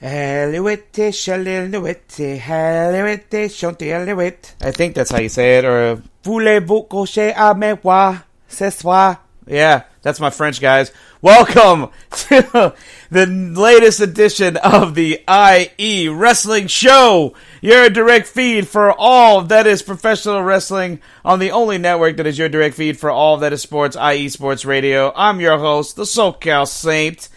I think that's how you say it. Or voulez-vous coucher avec moi ce soir? Yeah, that's my French, guys. Welcome to the latest edition of the IE Wrestling Show, your direct feed for all that is professional wrestling on the only network that is your direct feed for all that is sports, IE Sports Radio. I'm your host, the SoCal Saint.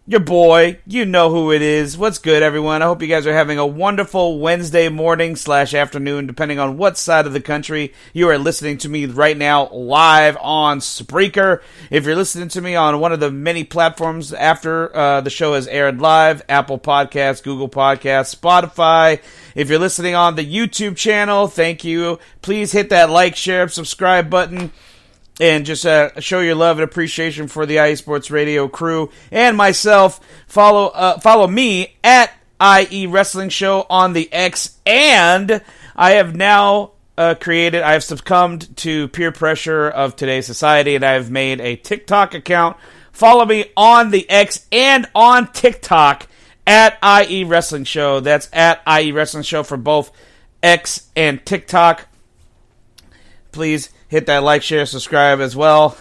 Your boy, you know who it is. What's good, everyone? I hope you guys are having a wonderful Wednesday morning / afternoon, depending on what side of the country you are listening to me right now live on Spreaker. If you're listening to me on one of the many platforms after the show has aired live, Apple Podcasts, Google Podcasts, Spotify. If you're listening on the YouTube channel, thank you. Please hit that like, share, subscribe button. And just show your love and appreciation for the IE Sports Radio crew and myself. Follow me at IE Wrestling Show on the X. And I have now I have succumbed to peer pressure of today's society, and I have made a TikTok account. Follow me on the X and on TikTok at IE Wrestling Show. That's at IE Wrestling Show for both X and TikTok. Please hit that like, share, subscribe as well.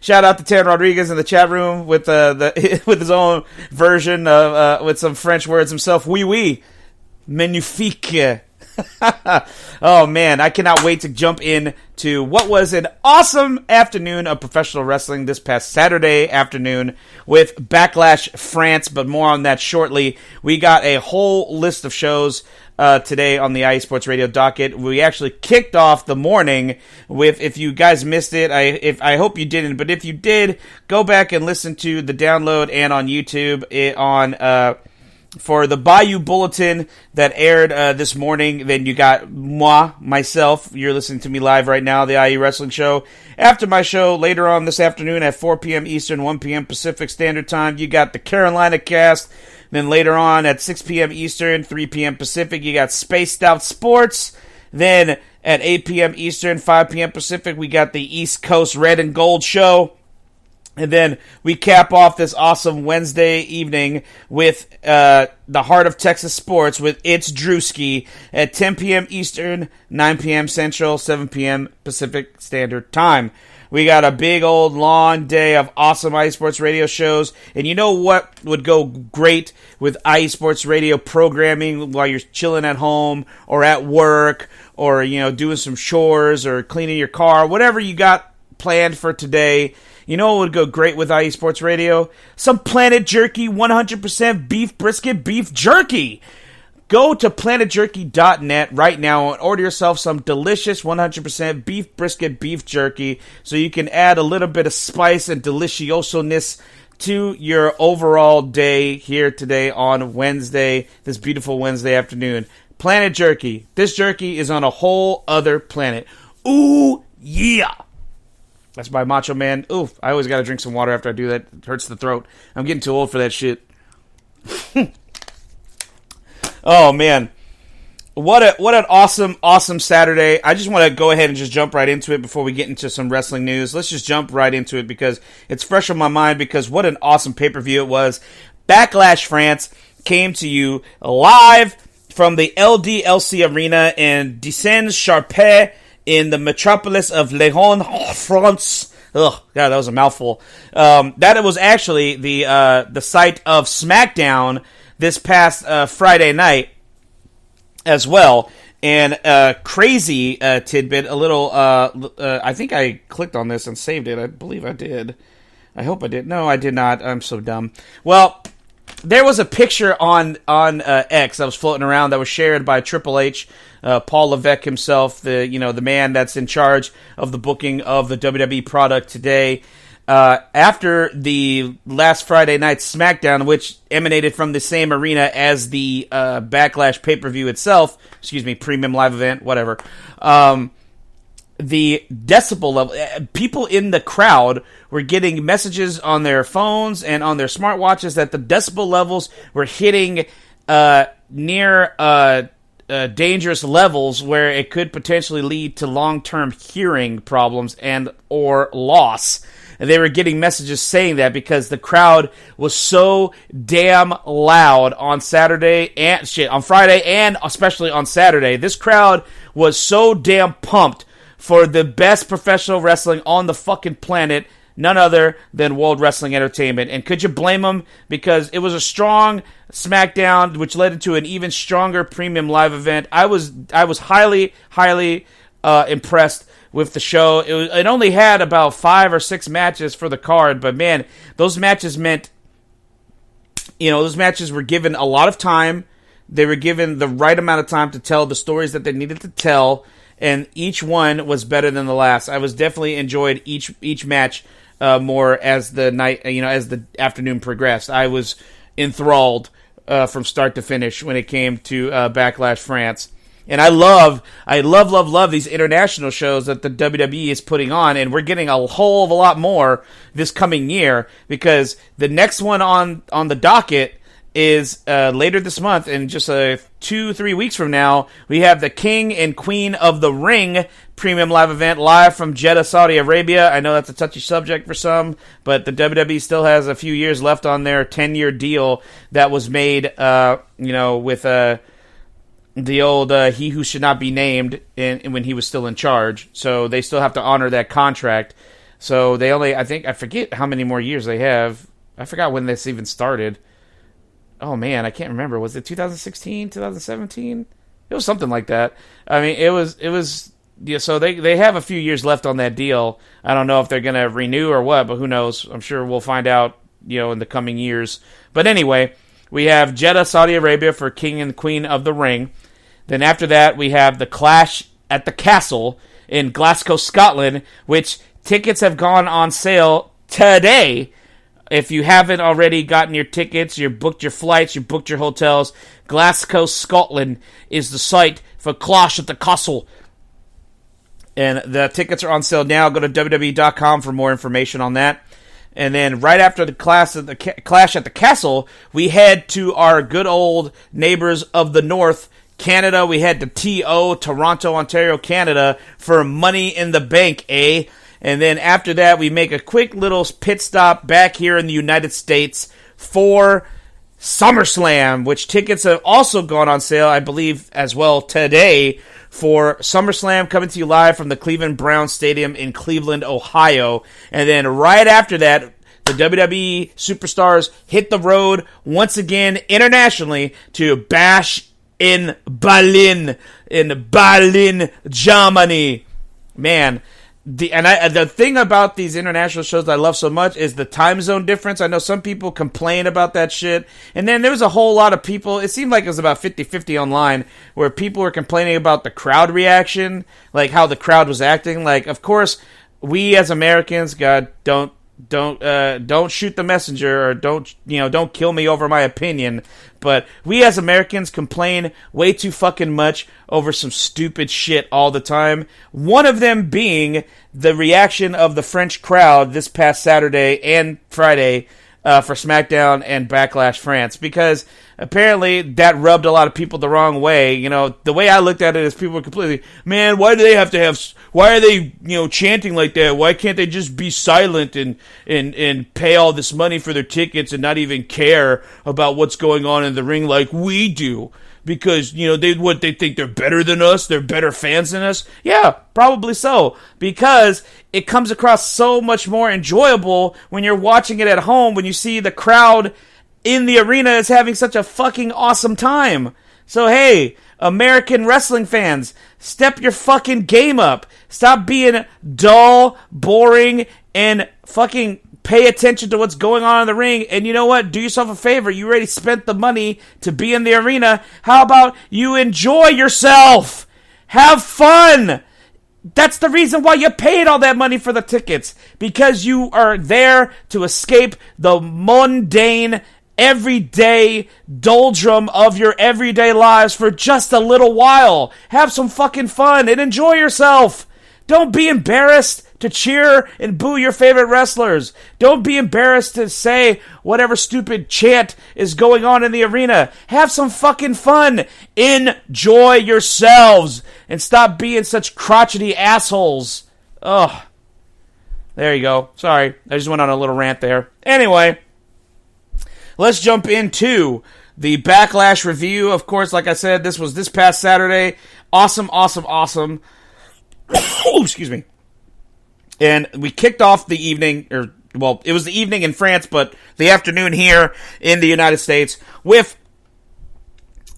Shout out to Tan Rodriguez in the chat room with with his own version of with some French words himself. Oui, magnifique. Oh man, I cannot wait to jump in to what was an awesome afternoon of professional wrestling this past Saturday afternoon with Backlash France, but more on that shortly. We got a whole list of shows today on the IE Sports Radio docket. We actually kicked off the morning with, if you guys missed it, I hope you didn't, but if you did, go back and listen to the download and on YouTube for the Bayou Bulletin that aired this morning. Then you got myself. You're listening to me live right now, the IE Wrestling Show. After my show, later on this afternoon at 4 p.m. Eastern, 1 p.m. Pacific Standard Time, you got the Carolina Cast. Then later on at 6 p.m. Eastern, 3 p.m. Pacific, you got Spaced Out Sports. Then at 8 p.m. Eastern, 5 p.m. Pacific, we got the East Coast Red and Gold Show. And then we cap off this awesome Wednesday evening with the Heart of Texas Sports with It's Drewski at 10 p.m. Eastern, 9 p.m. Central, 7 p.m. Pacific Standard Time. We got a big old long day of awesome IE Sports Radio shows. And you know what would go great with IE Sports Radio programming while you're chilling at home or at work or, doing some chores or cleaning your car, whatever you got planned for today. You know what would go great with IE Sports Radio? Some Planet Jerky 100% beef brisket beef jerky. Go to planetjerky.net right now and order yourself some delicious 100% beef brisket beef jerky so you can add a little bit of spice and deliciosousness to your overall day here today on Wednesday, this beautiful Wednesday afternoon. Planet Jerky. This jerky is on a whole other planet. Ooh, yeah. That's by Macho Man. Oof, I always got to drink some water after I do that. It hurts the throat. I'm getting too old for that shit. Oh, man. What an awesome Saturday. I just want to go ahead and just jump right into it before we get into some wrestling news. Let's just jump right into it because it's fresh on my mind because what an awesome pay-per-view it was. Backlash France came to you live from the LDLC Arena in Décines-Charpie in the metropolis of Lyon, France. Ugh, God, that was a mouthful. That was actually the site of SmackDown this past Friday night as well. And crazy tidbit, a little, I think I clicked on this and saved it. I believe I did. I hope I did. No, I did not. I'm so dumb. Well, there was a picture on X that was floating around that was shared by Triple H, Paul Levesque himself, the man that's in charge of the booking of the WWE product today. After the last Friday night SmackDown, which emanated from the same arena as the Backlash pay-per-view itself, premium live event, whatever. The decibel level, people in the crowd were getting messages on their phones and on their smartwatches that the decibel levels were hitting near dangerous levels where it could potentially lead to long-term hearing problems and or loss. and they were getting messages saying that because the crowd was so damn loud on on Friday, and especially on Saturday. This crowd was so damn pumped for the best professional wrestling on the fucking planet, none other than World Wrestling Entertainment. And could you blame them? Because it was a strong SmackDown, which led into an even stronger premium live event. I was highly impressed with the show. It only had about 5 or 6 matches for the card, but man, those matches meant, those matches were given a lot of time. They were given the right amount of time to tell the stories that they needed to tell, and each one was better than the last. I was definitely enjoyed each match more as the night, as the afternoon progressed. I was enthralled from start to finish when it came to Backlash France. And I love these international shows that the WWE is putting on, and we're getting a whole of a lot more this coming year, because the next one on the docket is later this month, in just 2-3 weeks from now. We have the King and Queen of the Ring premium live event live from Jeddah, Saudi Arabia. I know that's a touchy subject for some, but the WWE still has a few years left on their 10-year deal that was made, with the old he who should not be named when he was still in charge. So they still have to honor that contract. So they only, I forget how many more years they have. I forgot when this even started. Oh man, I can't remember. Was it 2016, 2017? It was something like that. I mean, it was yeah, so they have a few years left on that deal. I don't know if they're going to renew or what, but who knows? I'm sure we'll find out, in the coming years. But anyway, we have Jeddah, Saudi Arabia for King and Queen of the Ring. Then after that, we have the Clash at the Castle in Glasgow, Scotland, which tickets have gone on sale today. If you haven't already gotten your tickets, you booked your flights, you booked your hotels, Glasgow, Scotland is the site for Clash at the Castle. And the tickets are on sale now. Go to WWE.com for more information on that. And then right after the Clash at the Castle, we head to our good old neighbors of the North, Canada. We head to TO, Toronto, Ontario, Canada, for Money in the Bank, eh? And then after that, we make a quick little pit stop back here in the United States for SummerSlam, which tickets have also gone on sale, I believe, as well today, for SummerSlam, coming to you live from the Cleveland Browns Stadium in Cleveland, Ohio. And then right after that, the WWE superstars hit the road once again internationally to Bash in Berlin, Germany. Man, the thing about these international shows that I love so much is the time zone difference. I know some people complain about that shit. And then there was a whole lot of people, it seemed like it was about 50-50 online, where people were complaining about the crowd reaction, like how the crowd was acting. Like, of course, we as Americans, God, don't shoot the messenger, or don't kill me over my opinion. But we as Americans complain way too fucking much over some stupid shit all the time. One of them being the reaction of the French crowd this past Saturday and Friday for SmackDown and Backlash France, because apparently that rubbed a lot of people the wrong way. The way I looked at it is people were completely, man, why are they chanting like that? Why can't they just be silent and pay all this money for their tickets and not even care about what's going on in the ring like we do? Because, they think they're better than us? They're better fans than us? Yeah, probably so. Because it comes across so much more enjoyable when you're watching it at home, when you see the crowd in the arena is having such a fucking awesome time. So hey, American wrestling fans, step your fucking game up. Stop being dull, boring, and fucking pay attention to what's going on in the ring. And you know what? Do yourself a favor. You already spent the money to be in the arena. How about you enjoy yourself? Have fun. That's the reason why you paid all that money for the tickets. Because you are there to escape the mundane, everyday doldrum of your everyday lives for just a little while. Have some fucking fun and enjoy yourself. Don't be embarrassed to cheer and boo your favorite wrestlers. Don't be embarrassed to say whatever stupid chant is going on in the arena. Have some fucking fun. Enjoy yourselves and stop being such crotchety assholes. Ugh. There you go. Sorry, I just went on a little rant there. Anyway, let's jump into the Backlash review. Of course, like I said, this was this past Saturday. Awesome. Oh, excuse me. And we kicked off the evening, it was the evening in France, but the afternoon here in the United States with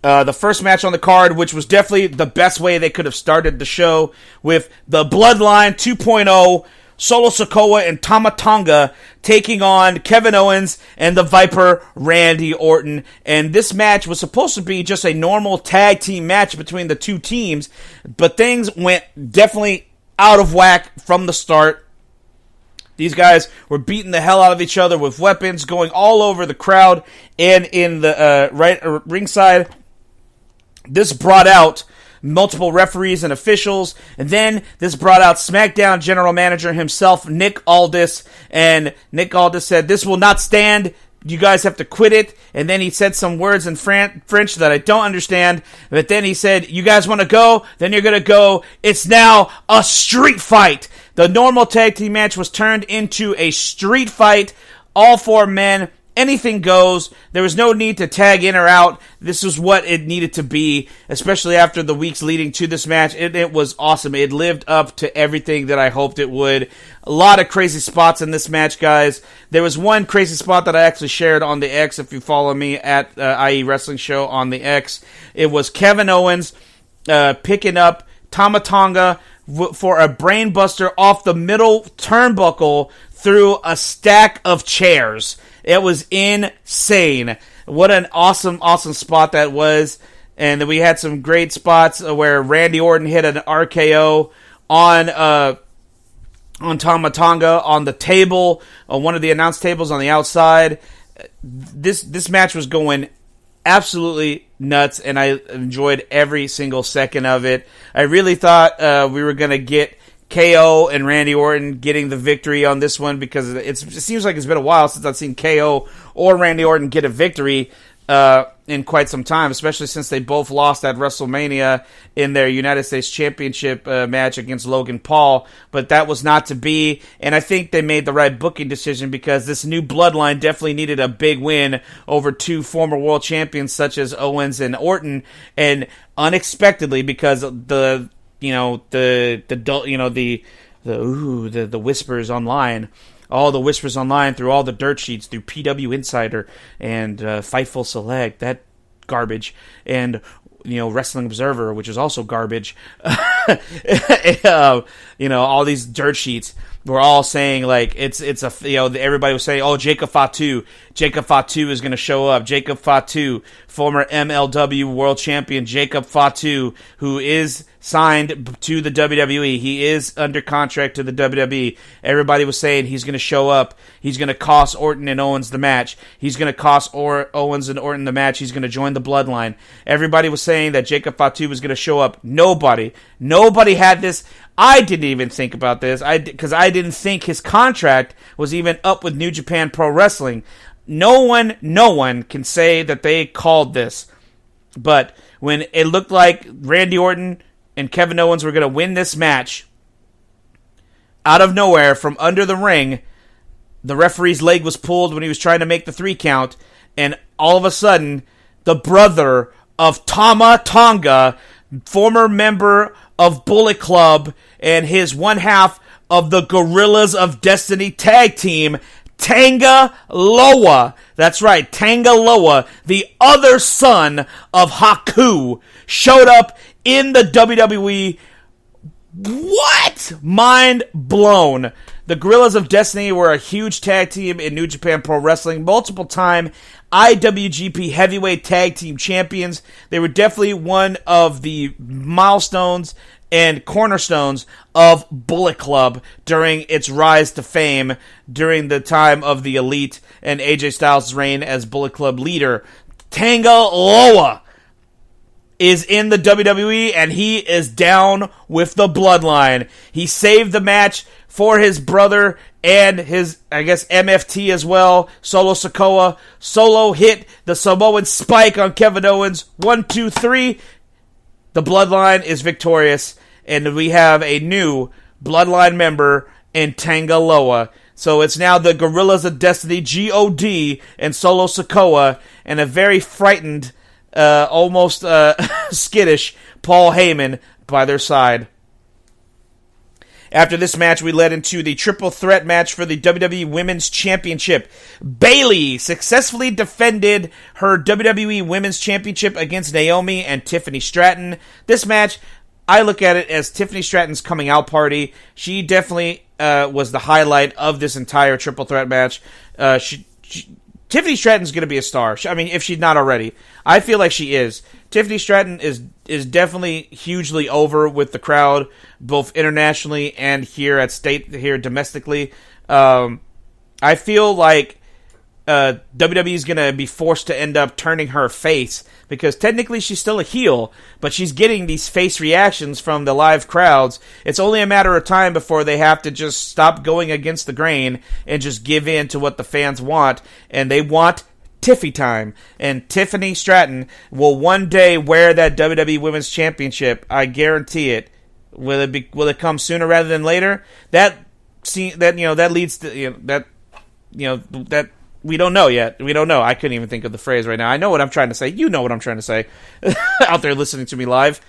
the first match on the card, which was definitely the best way they could have started the show, with the Bloodline 2.0, Solo Sikoa and Tama Tonga taking on Kevin Owens and the Viper Randy Orton. And this match was supposed to be just a normal tag team match between the two teams, but things went definitely out of whack from the start. These guys were beating the hell out of each other with weapons, going all over the crowd and in the ringside. This brought out multiple referees and officials, and then this brought out SmackDown general manager himself, Nick Aldis, and Nick Aldis said, "This will not stand. You guys have to quit it." And then he said some words in French that I don't understand, but then he said, "You guys want to go? Then you're going to go. It's now a street fight." The normal tag team match was turned into a street fight. All four men. Anything goes. There was no need to tag in or out. This was what it needed to be, especially after the weeks leading to this match. It was awesome. It lived up to everything that I hoped it would. A lot of crazy spots in this match, guys. There was one crazy spot that I actually shared on the X, if you follow me at IE Wrestling Show on the X. It was Kevin Owens picking up Tama Tonga for a brainbuster off the middle turnbuckle through a stack of chairs. It was insane. What an awesome spot that was. And then we had some great spots where Randy Orton hit an RKO on Tama Tonga on the table, on one of the announce tables on the outside. This match was going absolutely nuts, and I enjoyed every single second of it. I really thought we were going to get KO and Randy Orton getting the victory on this one, because it seems like it's been a while since I've seen KO or Randy Orton get a victory in quite some time, especially since they both lost at WrestleMania in their United States Championship match against Logan Paul. But that was not to be, and I think they made the right booking decision, because this new bloodline definitely needed a big win over two former world champions such as Owens and Orton, and unexpectedly, because the whispers online, all the whispers online through all the dirt sheets, through PW Insider and Fightful Select, that garbage, and Wrestling Observer, which is also garbage. All these dirt sheets were all saying like everybody was saying, "Oh, Jacob Fatu is going to show up." Jacob Fatu, former MLW World Champion Jacob Fatu, who is signed to the WWE. He is under contract to the WWE. Everybody was saying he's going to show up. He's going to cost Orton and Owens the match. He's going to cost Owens and Orton the match. He's going to join the Bloodline. Everybody was saying that Jacob Fatu was going to show up. Nobody had this. I didn't even think about this, because I didn't think his contract was even up with New Japan Pro Wrestling. No one can say that they called this. But when it looked like Randy Orton and Kevin Owens were going to win this match, out of nowhere, from under the ring, the referee's leg was pulled when he was trying to make the 3 count, and all of a sudden, the brother of Tama Tonga, former member of Bullet Club, and his one half of the Gorillas of Destiny tag team, Tanga Loa. That's right, Tanga Loa, the other son of Haku, showed up in the WWE. What? Mind blown. The Gorillas of Destiny were a huge tag team in New Japan Pro Wrestling, multiple-time IWGP Heavyweight Tag Team Champions. They were definitely one of the milestones and cornerstones of Bullet Club during its rise to fame during the time of the Elite and AJ Styles' reign as Bullet Club leader. Tanga Loa is in the WWE, and he is down with the Bloodline. He saved the match for his brother and his, MFT as well, Solo Sikoa. Solo hit the Samoan spike on Kevin Owens. 1, 2, 3. The Bloodline is victorious, and we have a new Bloodline member and Tangaloa. So it's now the Gorillas of Destiny, God, and Solo Sikoa, and a very frightened, almost skittish Paul Heyman by their side. After this match, we led into the triple threat match for the WWE Women's Championship. Bayley successfully defended her WWE Women's Championship against Naomi and Tiffany Stratton. This match, I look at it as Tiffany Stratton's coming out party. She definitely was the highlight of this entire triple threat match. Tiffany Stratton's going to be a star. I mean, if she's not already. I feel like she is. Tiffany Stratton is definitely hugely over with the crowd, both internationally and here domestically. I feel like WWE is going to be forced to end up turning her face, because technically she's still a heel, but she's getting these face reactions from the live crowds. It's only a matter of time before they have to just stop going against the grain and just give in to what the fans want, and they want Tiffy time. And Tiffany Stratton will one day wear that WWE Women's Championship. I guarantee it. Will it come sooner rather than later? That leads to that. We don't know yet. We don't know. I couldn't even think of the phrase right now. I know what I'm trying to say. You know what I'm trying to say out there listening to me live.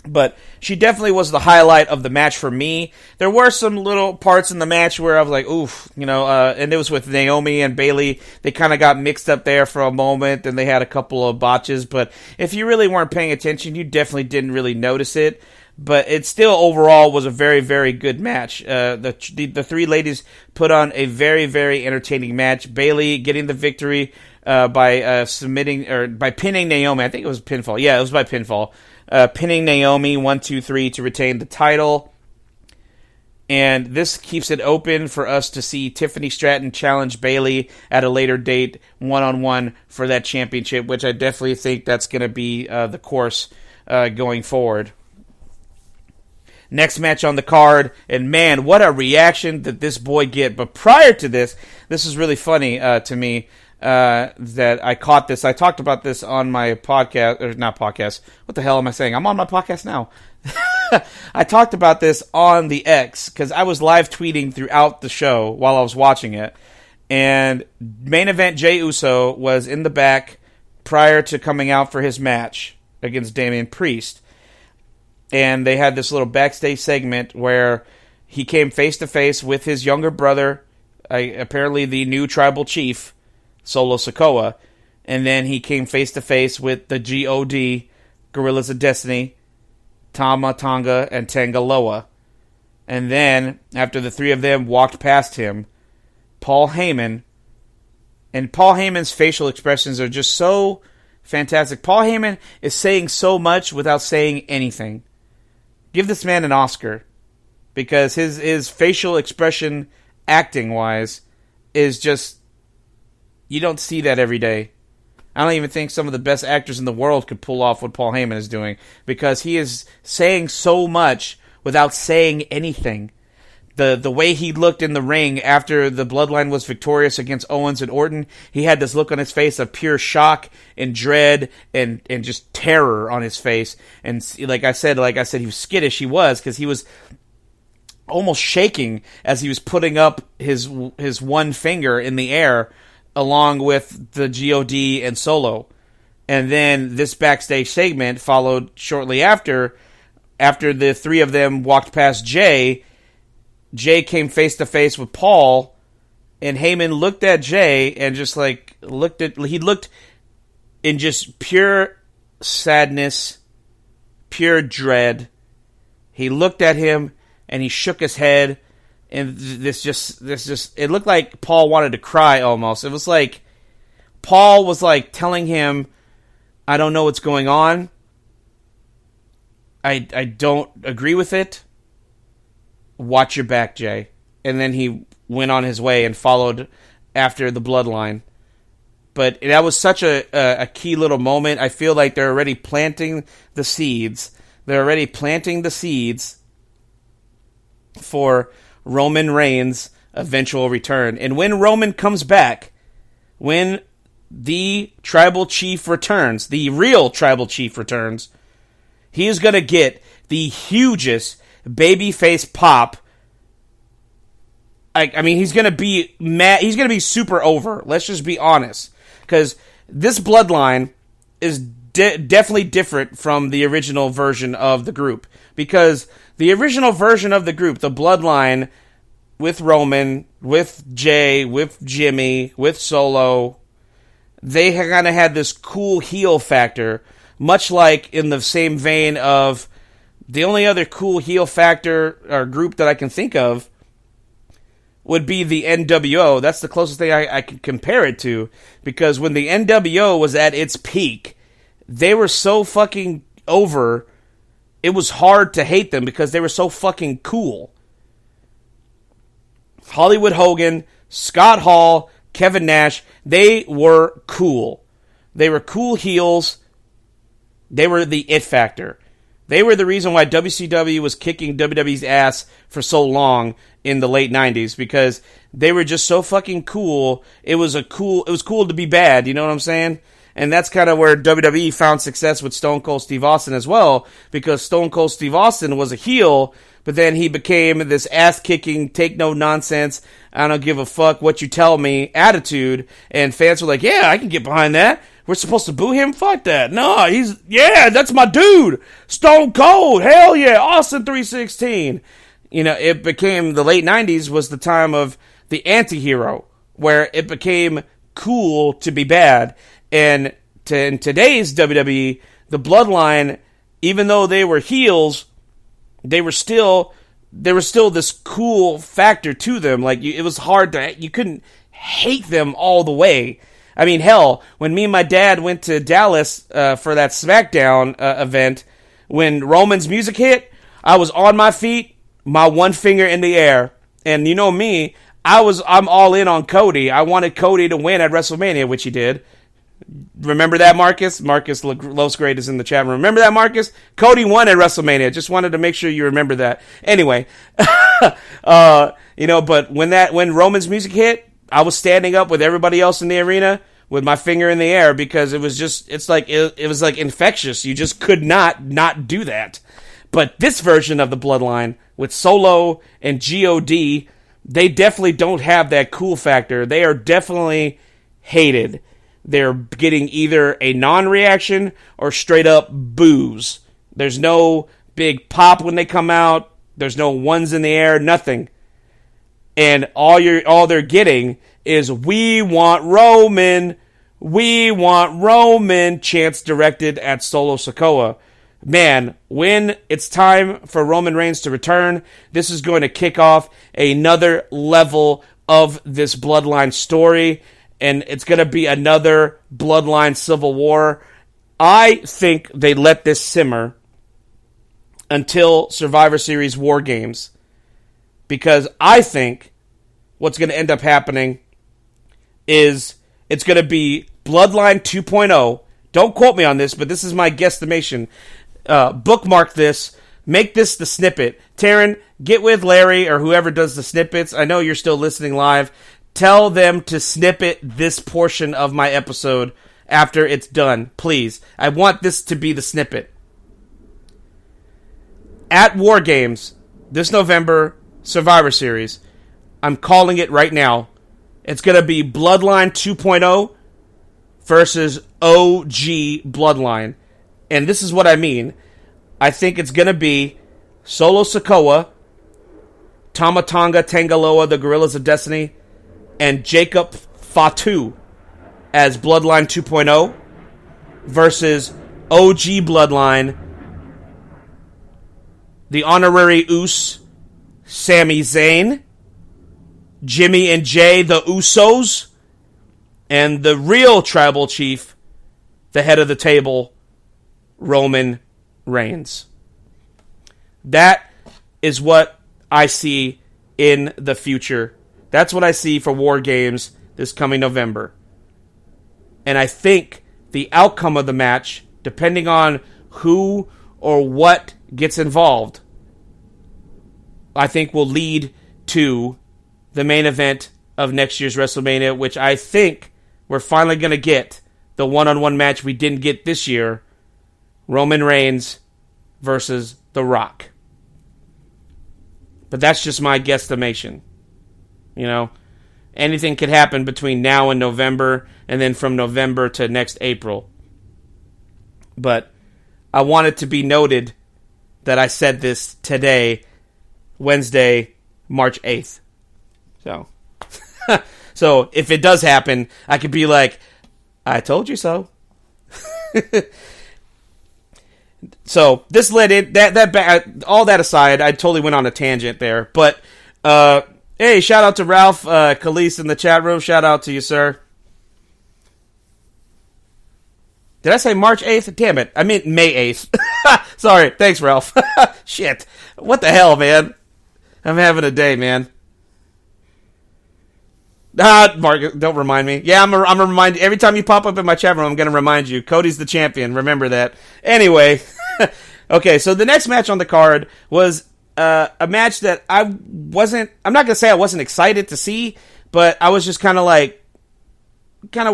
But she definitely was the highlight of the match for me. There were some little parts in the match where I was like, oof, and it was with Naomi and Bayley. They kind of got mixed up there for a moment, and they had a couple of botches. But if you really weren't paying attention, you definitely didn't really notice it. But it still overall was a very, very good match. The three ladies put on a very, very entertaining match. Bayley getting the victory by pinning Naomi. I think it was pinfall. Yeah, it was by pinfall. Pinning Naomi 1, 2, 3 to retain the title. And this keeps it open for us to see Tiffany Stratton challenge Bayley at a later date, one-on-one for that championship, which I definitely think that's going to be the course going forward. Next match on the card, and man, what a reaction did this boy get. But prior to this is really funny to me that I caught this. I talked about this on my podcast, or not podcast. What the hell am I saying? I'm on my podcast now. I talked about this on the X, because I was live tweeting throughout the show while I was watching it. And main event Jey Uso was in the back prior to coming out for his match against Damian Priest. And they had this little backstage segment where he came face-to-face with his younger brother, apparently the new tribal chief, Solo Sikoa. And then he came face-to-face with the God, Gorillas of Destiny, Tama Tonga, and Tangaloa. And then, after the three of them walked past him, Paul Heyman's facial expressions are just so fantastic. Paul Heyman is saying so much without saying anything. Give this man an Oscar, because his facial expression, acting-wise, is just, you don't see that every day. I don't even think some of the best actors in the world could pull off what Paul Heyman is doing, because he is saying so much without saying anything. The way he looked in the ring after the Bloodline was victorious against Owens and Orton, he had this look on his face of pure shock and dread and just terror on his face. And like I said, he was skittish. He was, because he was almost shaking as he was putting up his one finger in the air along with the God and Solo. And then this backstage segment followed shortly after the three of them walked past Jey. Jey came face-to-face with Paul, and Heyman looked at Jey and just he looked in just pure sadness, pure dread. He looked at him and he shook his head, and this it looked like Paul wanted to cry almost. It was like Paul was like telling him, I don't know what's going on. I don't agree with it. Watch your back, Jey. And then he went on his way and followed after the Bloodline. But that was such a key little moment. I feel like they're already planting the seeds. They're already planting the seeds for Roman Reigns' eventual return. And when Roman comes back, when the tribal chief returns, the real tribal chief returns, he is going to get the hugest babyface pop I mean, he's going to be mad. He's going to be super over. Let's just be honest. Because this bloodline is definitely different from the original version of the group. Because the original version of the group, the bloodline with Roman, with Jay, with Jimmy, with Solo, they kind of had this cool heel factor. Much like in the same vein of the only other cool heel factor or group that I can think of would be the NWO. That's the closest thing I can compare it to. Because when the NWO was at its peak, they were so fucking over, it was hard to hate them because they were so fucking cool. Hollywood Hogan, Scott Hall, Kevin Nash, they were cool. They were cool heels. They were the it factor. They were the reason why WCW was kicking WWE's ass for so long in the late 90s, because they were just so fucking cool. It was cool to be bad, you know what I'm saying? And that's kind of where WWE found success with Stone Cold Steve Austin as well, because Stone Cold Steve Austin was a heel, but then he became this ass-kicking, take-no-nonsense, I don't give a fuck what you tell me attitude, and fans were like, yeah, I can get behind that. We're supposed to boo him? Fuck that. No, that's my dude. Stone Cold. Hell yeah. Austin 316. You know, it became, the late 90s was the time of the anti-hero, where it became cool to be bad. And in today's WWE, the Bloodline, even though they were heels, they were still this cool factor to them. Like, it was hard you couldn't hate them all the way. I mean, hell, when me and my dad went to Dallas for that SmackDown event, when Roman's music hit, I was on my feet, my one finger in the air. And you know me, I'm all in on Cody. I wanted Cody to win at WrestleMania, which he did. Remember that, Marcus? Marcus Los Great is in the chat room. Remember that, Marcus? Cody won at WrestleMania. Just wanted to make sure you remember that. Anyway, but when Roman's music hit, I was standing up with everybody else in the arena with my finger in the air, because it was like infectious. You just could not do that. But this version of the Bloodline with Solo and God, they definitely don't have that cool factor. They are definitely hated. They're getting either a non-reaction or straight up boos. There's no big pop when they come out. There's no ones in the air, nothing. And all they're getting is "We want Roman, we want Roman" chants directed at Solo Sikoa. Man, when it's time for Roman Reigns to return, this is going to kick off another level of this Bloodline story, and it's going to be another Bloodline civil war. I think they let this simmer until Survivor Series War Games, because I think what's going to end up happening is it's going to be Bloodline 2.0. Don't quote me on this, but this is my guesstimation. Bookmark this. Make this the snippet. Taryn, get with Larry or whoever does the snippets. I know you're still listening live. Tell them to snippet this portion of my episode after it's done, please. I want this to be the snippet. At War Games, this November, Survivor Series, I'm calling it right now. It's going to be Bloodline 2.0 versus OG Bloodline. And this is what I mean. I think it's going to be Solo Sikoa, Tama Tonga Tangaloa, the Gorillas of Destiny, and Jacob Fatu as Bloodline 2.0 versus OG Bloodline, the honorary Uso, Sami Zayn, Jimmy and Jay, the Usos, and the real tribal chief, the head of the table, Roman Reigns. That is what I see in the future. That's what I see for War Games this coming November. And I think the outcome of the match, depending on who or what gets involved, I think will lead to the main event of next year's WrestleMania, which I think we're finally going to get the one-on-one match we didn't get this year, Roman Reigns versus The Rock. But that's just my guesstimation. You know, anything could happen between now and November, and then from November to next April. But I want it to be noted that I said this today, Wednesday, March 8th. So, so if it does happen, I could be like, I told you so. So this led in all that aside, I totally went on a tangent there. But hey, shout out to Ralph Khalees in the chat room. Shout out to you, sir. Did I say March 8th? Damn it. I meant May 8th. Sorry. Thanks, Ralph. Shit. What the hell, man? I'm having a day, man. Mark, don't remind me. Yeah, I'm gonna remind you. Every time you pop up in my chat room, I'm going to remind you. Cody's the champion. Remember that. Anyway. Okay, so the next match on the card was a match that I'm not going to say I wasn't excited to see, but I was just kind of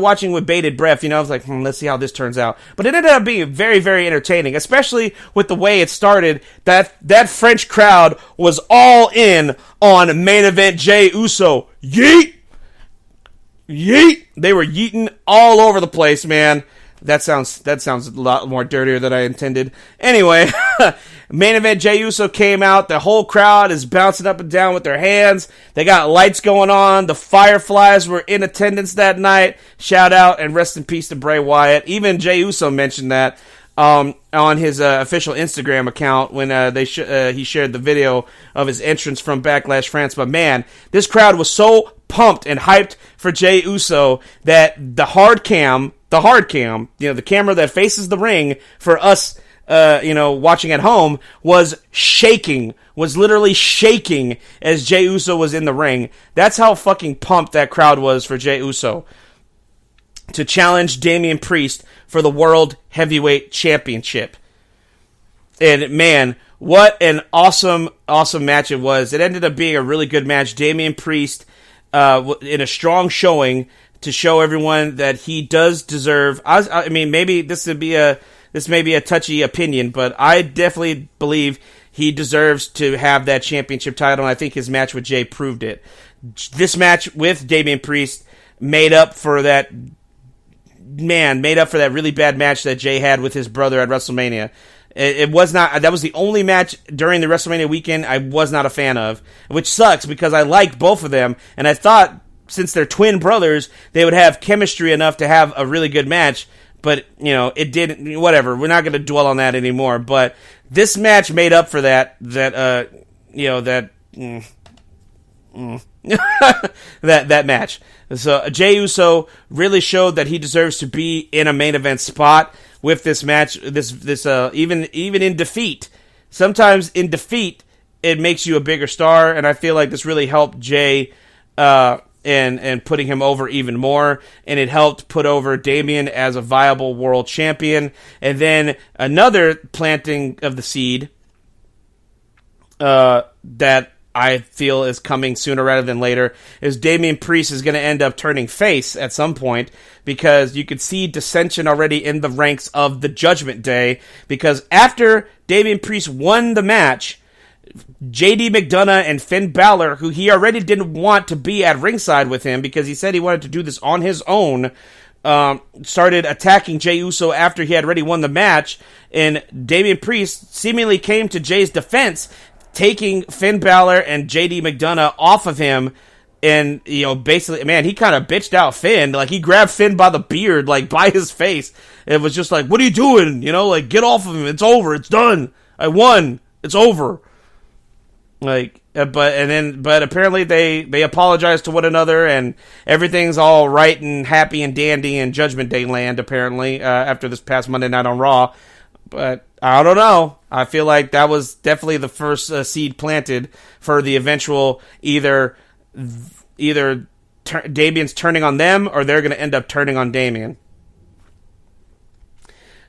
watching with bated breath, you know. I was like, let's see how this turns out. But it ended up being very, very entertaining, especially with the way it started. That French crowd was all in on main event Jey Uso. Yeet! Yeet! They were yeeting all over the place, man. That sounds a lot more dirtier than I intended. Anyway, main event Jey Uso came out. The whole crowd is bouncing up and down with their hands. They got lights going on. The Fireflies were in attendance that night. Shout out and rest in peace to Bray Wyatt. Even Jey Uso mentioned that on his official Instagram account when he shared the video of his entrance from Backlash France. But man, this crowd was so pumped and hyped for Jey Uso that the hard cam, you know, the camera that faces the ring for us, watching at home was literally shaking as Jey Uso was in the ring. That's how fucking pumped that crowd was for Jey Uso to challenge Damian Priest for the World Heavyweight Championship. And man, what an awesome match it was. It ended up being a really good match. Damian Priest, in a strong showing to show everyone that he does deserve. I mean, maybe this may be a touchy opinion, but I definitely believe he deserves to have that championship title, and I think his match with Jey proved it. This match with Damian Priest made up for that really bad match that Jey had with his brother at WrestleMania. That was the only match during the WrestleMania weekend I was not a fan of, which sucks because I liked both of them, and I thought since they're twin brothers, they would have chemistry enough to have a really good match, but, you know, it didn't, whatever, we're not going to dwell on that anymore, but this match made up for that match. So Jey Uso really showed that he deserves to be in a main event spot with this match. Even in defeat, sometimes in defeat it makes you a bigger star, and I feel like this really helped Jey and putting him over even more, and it helped put over Damian as a viable world champion. And then another planting of the seed that I feel is coming sooner rather than later is Damian Priest is going to end up turning face at some point, because you could see dissension already in the ranks of the Judgment Day, because after Damian Priest won the match, JD McDonough and Finn Balor, who he already didn't want to be at ringside with him because he said he wanted to do this on his own, started attacking Jey Uso after he had already won the match, and Damian Priest seemingly came to Jey's defense, taking Finn Balor and JD McDonough off of him, and, you know, basically, man, he kind of bitched out Finn. Like, he grabbed Finn by the beard, like, by his face. It was just like, what are you doing? You know, like, get off of him. It's over. It's done. I won. It's over. Like, but apparently they apologized to one another, and everything's all right and happy and dandy in Judgment Day land, apparently, after this past Monday Night on Raw. But I don't know. I feel like that was definitely the first seed planted for the eventual either Damian's turning on them, or they're going to end up turning on Damian.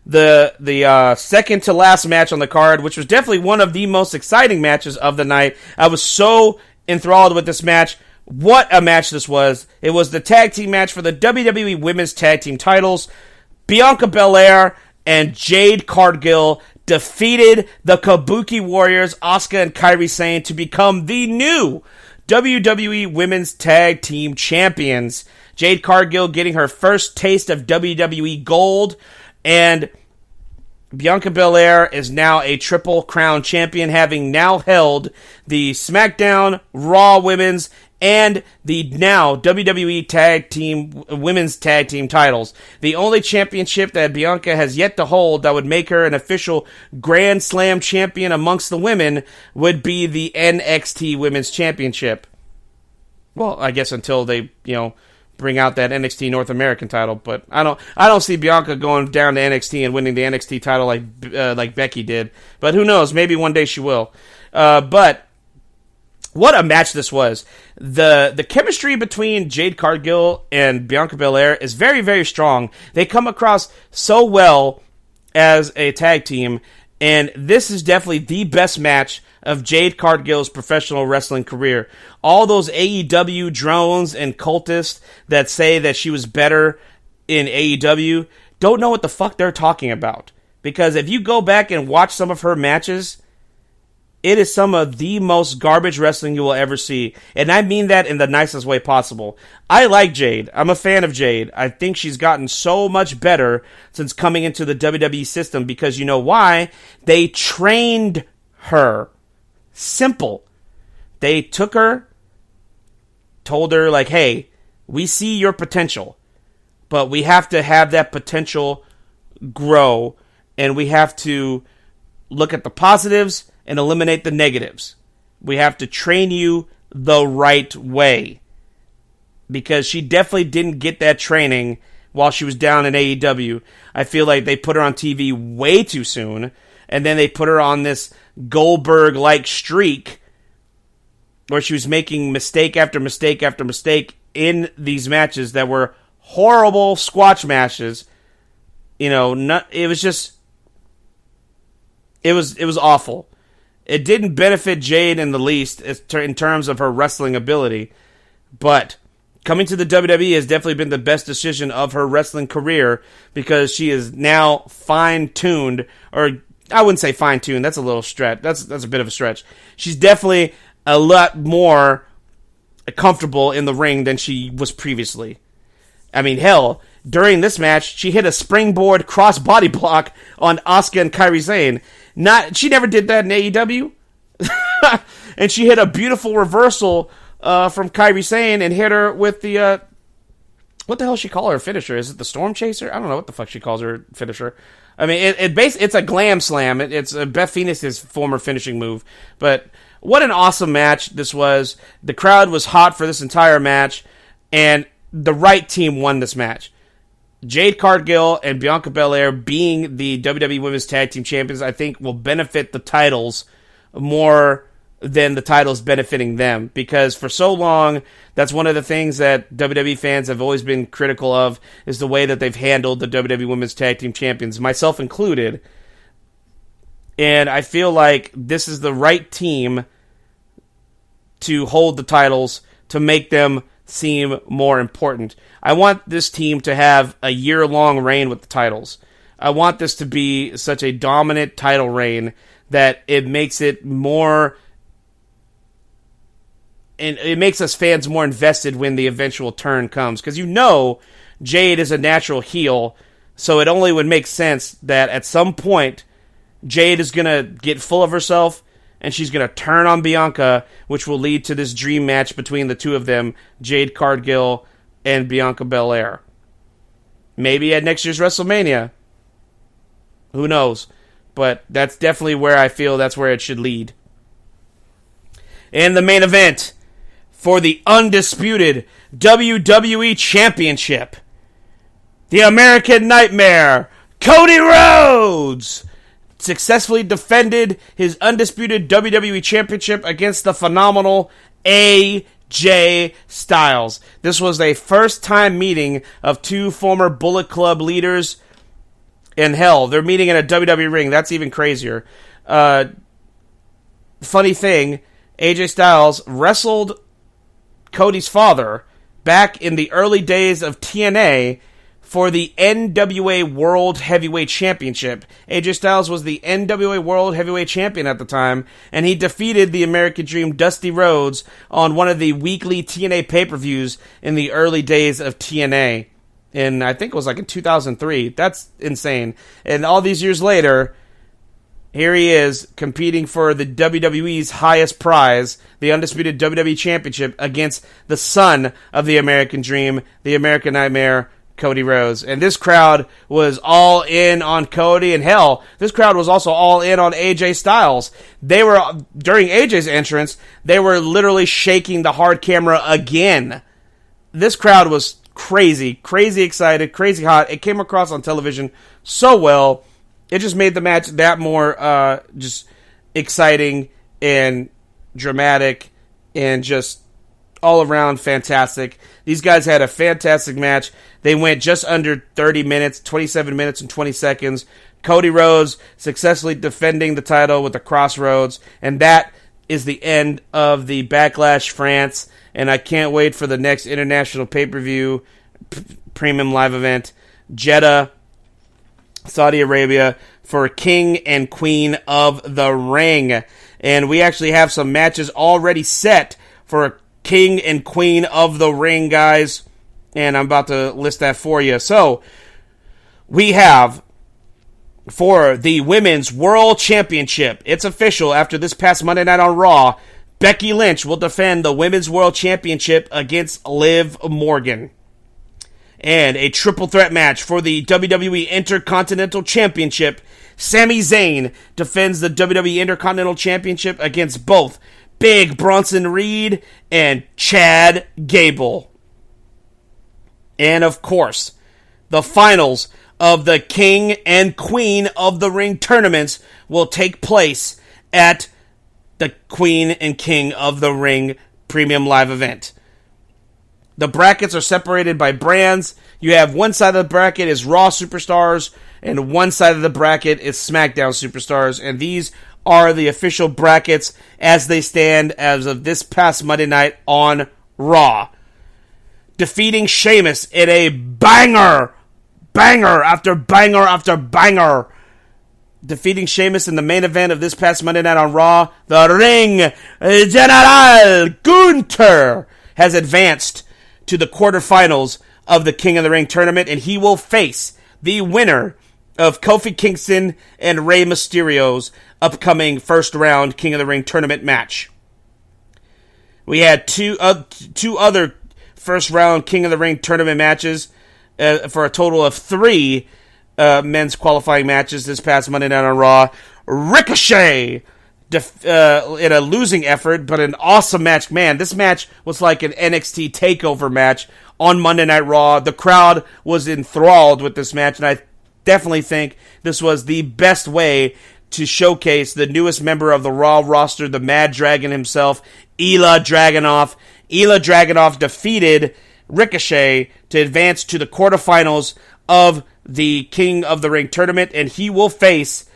The second to last match on the card, which was definitely one of the most exciting matches of the night. I was so enthralled with this match. What a match this was. It was the tag team match for the WWE Women's Tag Team titles. Bianca Belair and Jade Cargill defeated the Kabuki Warriors, Asuka and Kairi Sane, to become the new WWE Women's Tag Team Champions. Jade Cargill getting her first taste of WWE Gold, and Bianca Belair is now a Triple Crown champion, having now held the SmackDown, Raw Women's, and the now WWE Tag Team Women's Tag Team titles. The only championship that Bianca has yet to hold that would make her an official Grand Slam champion amongst the women would be the NXT Women's Championship. Well, I guess until they, bring out that NXT North American title, but I don't see Bianca going down to NXT and winning the NXT title like Becky did. But who knows? Maybe one day she will. But what a match this was! The chemistry between Jade Cargill and Bianca Belair is very, very strong. They come across so well as a tag team, and this is definitely the best match of Jade Cargill's professional wrestling career. All those AEW drones and cultists that say that she was better in AEW don't know what the fuck they're talking about. Because if you go back and watch some of her matches, it is some of the most garbage wrestling you will ever see. And I mean that in the nicest way possible. I like Jade. I'm a fan of Jade. I think she's gotten so much better since coming into the WWE system because you know why? They trained her. Simple. They took her, told her, like, hey, we see your potential, but we have to have that potential grow, and we have to look at the positives and eliminate the negatives. We have to train you the right way. Because she definitely didn't get that training while she was down in AEW. I feel like they put her on TV way too soon, and then they put her on this Goldberg-like streak where she was making mistake after mistake after mistake in these matches that were horrible squash matches. It was awful. It didn't benefit Jade in the least in terms of her wrestling ability, but coming to the WWE has definitely been the best decision of her wrestling career because she is now fine-tuned, or I wouldn't say fine-tuned, that's a little stretch. That's a bit of a stretch. She's definitely a lot more comfortable in the ring than she was previously. I mean, hell, during this match, she hit a springboard cross-body block on Asuka and Kairi Sane. She never did that in AEW. And she hit a beautiful reversal from Kairi Sane and hit her with the... what the hell she call her finisher? Is it the Storm Chaser? I don't know what the fuck she calls her finisher. I mean, it's a glam slam. It's Beth Phoenix's former finishing move. But what an awesome match this was. The crowd was hot for this entire match, and the right team won this match. Jade Cargill and Bianca Belair being the WWE Women's Tag Team Champions, I think, will benefit the titles more than the titles benefiting them. Because for so long, that's one of the things that WWE fans have always been critical of, is the way that they've handled the WWE Women's Tag Team Champions, myself included. And I feel like this is the right team to hold the titles, to make them seem more important. I want this team to have a year-long reign with the titles. I want this to be such a dominant title reign that it makes it more... and it makes us fans more invested when the eventual turn comes. Because Jade is a natural heel, so it only would make sense that at some point, Jade is going to get full of herself, and she's going to turn on Bianca, which will lead to this dream match between the two of them, Jade Cargill and Bianca Belair. Maybe at next year's WrestleMania. Who knows? But that's definitely where I feel that's where it should lead. And the main event for the undisputed WWE Championship, the American Nightmare, Cody Rhodes, successfully defended his undisputed WWE Championship against the phenomenal AJ Styles. This was a first-time meeting of two former Bullet Club leaders. And hell, they're meeting in a WWE ring. That's even crazier. Funny thing, AJ Styles wrestled Cody's father back in the early days of TNA for the NWA World Heavyweight Championship. AJ Styles was the NWA World Heavyweight Champion at the time, and he defeated the American Dream Dusty Rhodes on one of the weekly TNA pay-per-views in the early days of TNA. And I think it was like in 2003. That's insane. And all these years later, here he is competing for the WWE's highest prize, the undisputed WWE Championship, against the son of the American Dream, the American Nightmare, Cody Rhodes. And this crowd was all in on Cody, and hell, this crowd was also all in on AJ Styles. They were, during AJ's entrance, they were literally shaking the hard camera again. This crowd was crazy excited, crazy hot. It came across on television so well. It just made the match that more just exciting and dramatic and just all around fantastic. These guys had a fantastic match. They went just under 30 minutes, 27 minutes and 20 seconds. Cody Rhodes successfully defending the title with the Crossroads, and that is the end of the Backlash France, and I can't wait for the next international pay-per-view premium live event, Jeddah, Saudi Arabia, for King and Queen of the Ring. And we actually have some matches already set for King and Queen of the Ring, guys. And I'm about to list that for you. So, we have, for the Women's World Championship, it's official after this past Monday night on Raw, Becky Lynch will defend the Women's World Championship against Liv Morgan. And a triple threat match for the WWE Intercontinental Championship. Sami Zayn defends the WWE Intercontinental Championship against both Big Bronson Reed and Chad Gable. And of course, the finals of the King and Queen of the Ring tournaments will take place at the Queen and King of the Ring premium live event. The brackets are separated by brands. You have one side of the bracket is Raw Superstars, and one side of the bracket is SmackDown Superstars. And these are the official brackets as they stand as of this past Monday night on Raw. Defeating Sheamus in a banger after banger. Defeating Sheamus in the main event of this past Monday night on Raw, the Ring General Gunther has advanced to the quarterfinals of the King of the Ring tournament, and he will face the winner of Kofi Kingston and Rey Mysterio's upcoming first round King of the Ring tournament match. We had two other first round King of the Ring tournament matches for a total of 3 men's qualifying matches this past Monday night on Raw. Ricochet in a losing effort, but an awesome match. Man, this match was like an NXT takeover match on Monday Night Raw. The crowd was enthralled with this match, and I definitely think this was the best way to showcase the newest member of the Raw roster, the Mad Dragon himself, Ilya Dragunov. Ilya Dragunov defeated Ricochet to advance to the quarterfinals of the King of the Ring tournament, and he will face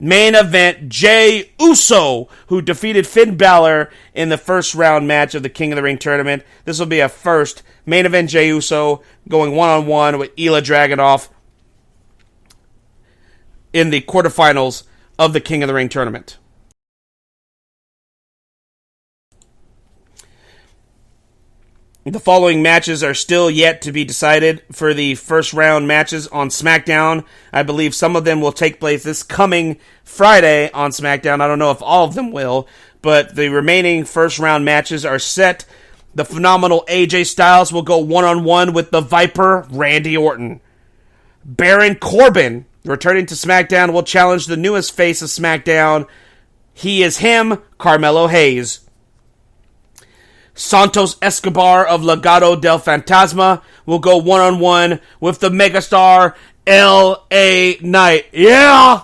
main event Jey Uso, who defeated Finn Balor in the first round match of the King of the Ring tournament. This will be a first. Main event Jey Uso going one-on-one with Ilya Dragunov in the quarterfinals of the King of the Ring tournament. The following matches are still yet to be decided for the first round matches on SmackDown. I believe some of them will take place this coming Friday on SmackDown. I don't know if all of them will, but the remaining first round matches are set. The phenomenal AJ Styles will go one-on-one with the Viper, Randy Orton. Baron Corbin, returning to SmackDown, will challenge the newest face of SmackDown. He is him, Carmelo Hayes. Santos Escobar of Legado del Fantasma will go one-on-one with the megastar L.A. Knight. Yeah!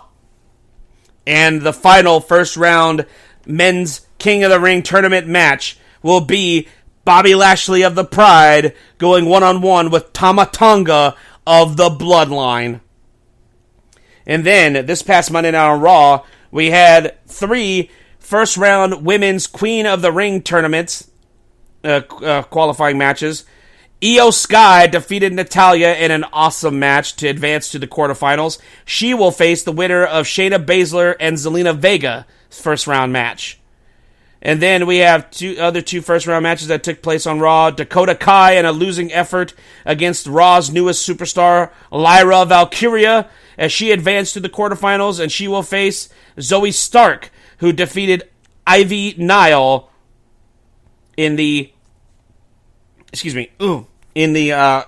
And the final first round men's King of the Ring tournament match will be Bobby Lashley of the Pride going one-on-one with Tama Tonga of the Bloodline. And then, this past Monday night on Raw, we had 3 first round women's Queen of the Ring tournaments, qualifying matches. Io Sky defeated Natalya in an awesome match to advance to the quarterfinals. She will face the winner of Shayna Baszler and Zelina Vega first round match. And then we have two first round matches that took place on Raw. Dakota Kai in a losing effort against Raw's newest superstar, Lyra Valkyria, as she advanced to the quarterfinals, and she will face Zoe Stark, who defeated Ivy Nile in the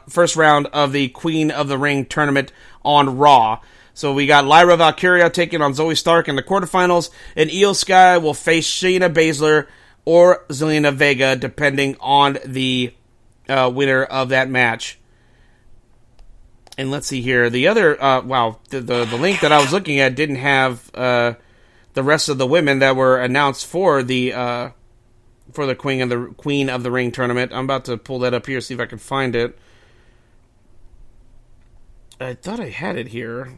first round of the Queen of the Ring tournament on Raw. So we got Lyra Valkyria taking on Zoe Stark in the quarterfinals, and Io Sky will face Shayna Baszler or Zelina Vega, depending on the winner of that match. And let's see here. The other, the link that I was looking at didn't have the rest of the women that were announced for the Queen of the Ring tournament. I'm about to pull that up here, see if I can find it. I thought I had it here.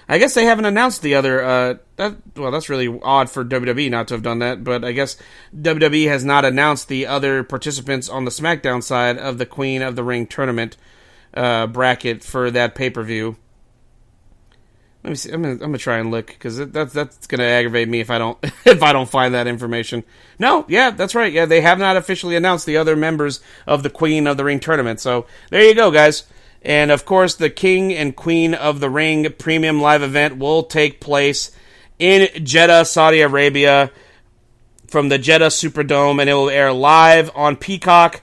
I guess they haven't announced the other. That's really odd for WWE not to have done that. But I guess WWE has not announced the other participants on the SmackDown side of the Queen of the Ring tournament bracket for that pay-per-view. Let me see. I'm gonna try and look, because that's gonna aggravate me if I don't find that information. No, yeah, that's right. Yeah, they have not officially announced the other members of the Queen of the Ring tournament. So there you go, guys. And of course, the King and Queen of the Ring premium live event will take place in Jeddah, Saudi Arabia, from the Jeddah Superdome, and it will air live on Peacock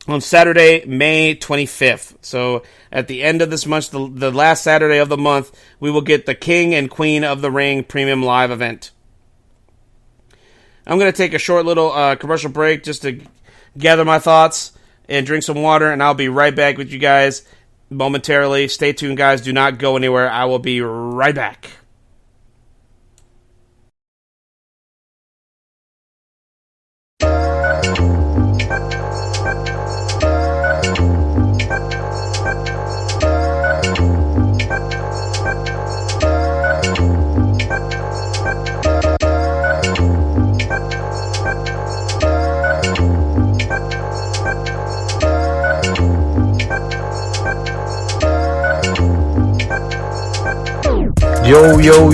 on Saturday, May 25th. So at the end of this month, the last Saturday of the month, we will get the King and Queen of the Ring premium live event. I'm going to take a short little commercial break just to gather my thoughts and drink some water, and I'll be right back with you guys momentarily. Stay tuned, guys. Do not go anywhere. I will be right back.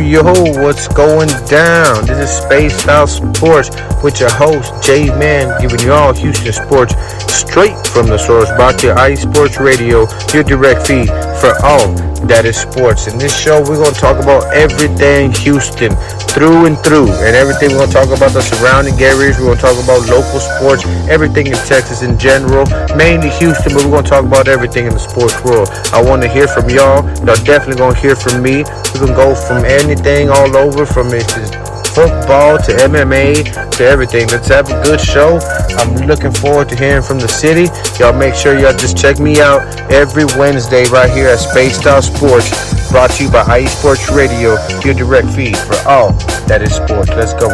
Yo, what's going down? This is Spaced Out Sports with your host, J-Man, giving you all Houston sports straight from the source, brought to you IE Sports Radio, your direct feed for all that is sports. In this show, we're going to talk about everything Houston, through and through, and everything. We're going to talk about the surrounding areas. We're going to talk about local sports, everything in Texas in general, mainly Houston, but we're going to talk about everything in the sports world. I want to hear from y'all. Y'all definitely going to hear from me. We're going to go from anything all over, from football to MMA to everything. Let's have a good show. I'm looking forward to hearing from the city. Y'all make sure y'all just check me out every Wednesday right here at Spaced Out Sports, brought to you by IE Sports Radio, your direct feed for all that is sports. Let's go.